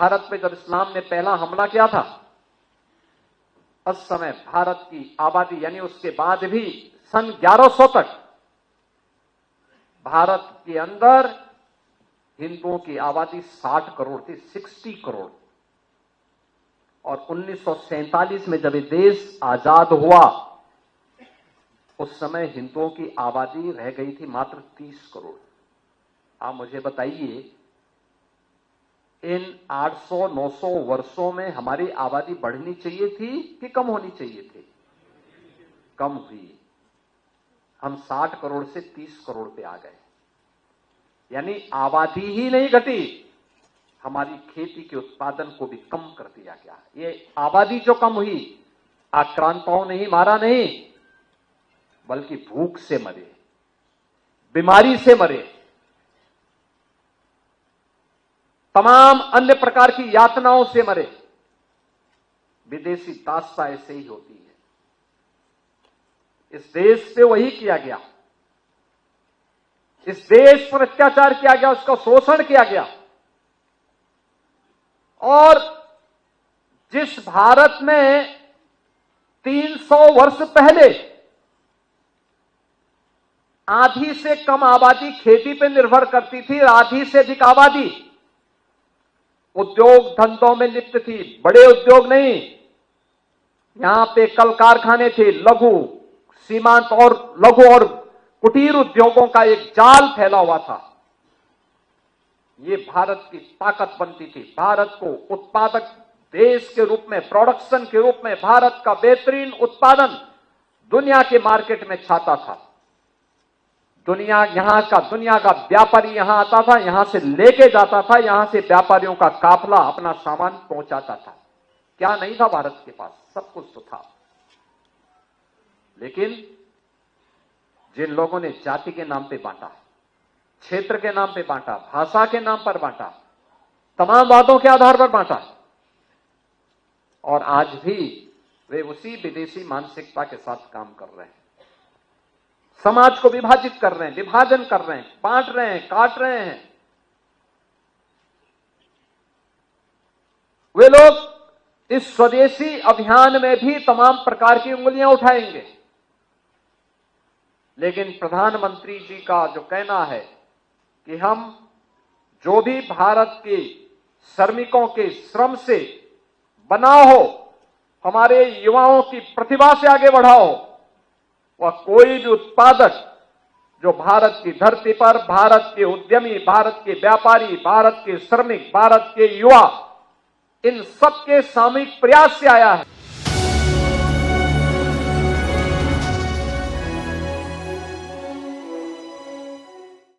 भारत पे जब इस्लाम ने पहला हमला किया था, उस समय भारत की आबादी यानी उसके बाद भी सन 1100 तक भारत के अंदर हिंदुओं की आबादी 60 करोड़ थी, 60 करोड़। और 1947 में जब ये देश आजाद हुआ, उस समय हिंदुओं की आबादी रह गई थी मात्र 30 करोड़। आप मुझे बताइए, इन 800-900 वर्षों में हमारी आबादी बढ़नी चाहिए थी कि कम होनी चाहिए थी? कम हुई। हम 60 करोड़ से 30 करोड़ पे आ गए, यानी आबादी ही नहीं घटी, हमारी खेती के उत्पादन को भी कम कर दिया गया। ये आबादी जो कम हुई, आक्रांताओं ने ही मारा नहीं, बल्कि भूख से मरे, बीमारी से मरे, तमाम अन्य प्रकार की यातनाओं से मरे। विदेशी दासता ऐसे ही होती है। इस देश पे वही किया गया, इस देश पर अत्याचार किया गया, उसका शोषण किया गया। और जिस भारत में 300 वर्ष पहले आधी से कम आबादी खेती पर निर्भर करती थी, आधी से अधिक आबादी उद्योग धंधों में लिप्त थी, बड़े उद्योग नहीं, यहां पे कल कारखाने थे, लघु सीमांत और लघु और कुटीर उद्योगों का एक जाल फैला हुआ था। ये भारत की ताकत बनती थी। भारत को उत्पादक देश के रूप में, प्रोडक्शन के रूप में भारत का बेहतरीन उत्पादन दुनिया के मार्केट में छाता था। दुनिया का व्यापारी यहां आता था, यहां से लेके जाता था, यहां से व्यापारियों का काफला अपना सामान पहुंचाता था। क्या नहीं था भारत के पास? सब कुछ तो था। लेकिन जिन लोगों ने जाति के नाम पे बांटा, क्षेत्र के नाम पे बांटा, भाषा के नाम पर बांटा, तमाम बातों के आधार पर बांटा, और आज भी वे उसी विदेशी मानसिकता के साथ काम कर रहे हैं। समाज को विभाजित कर रहे हैं, विभाजन कर रहे हैं, बांट रहे हैं, काट रहे हैं। वे लोग इस स्वदेशी अभियान में भी तमाम प्रकार की उंगलियां उठाएंगे। लेकिन प्रधानमंत्री जी का जो कहना है कि हम जो भी भारत के श्रमिकों के श्रम से बना हो, हमारे युवाओं की प्रतिभा से आगे बढ़ाओ, वह कोई भी उत्पादक जो भारत की धरती पर, भारत के उद्यमी, भारत के व्यापारी, भारत के श्रमिक, भारत के युवा, इन सबके सामूहिक प्रयास से आया है।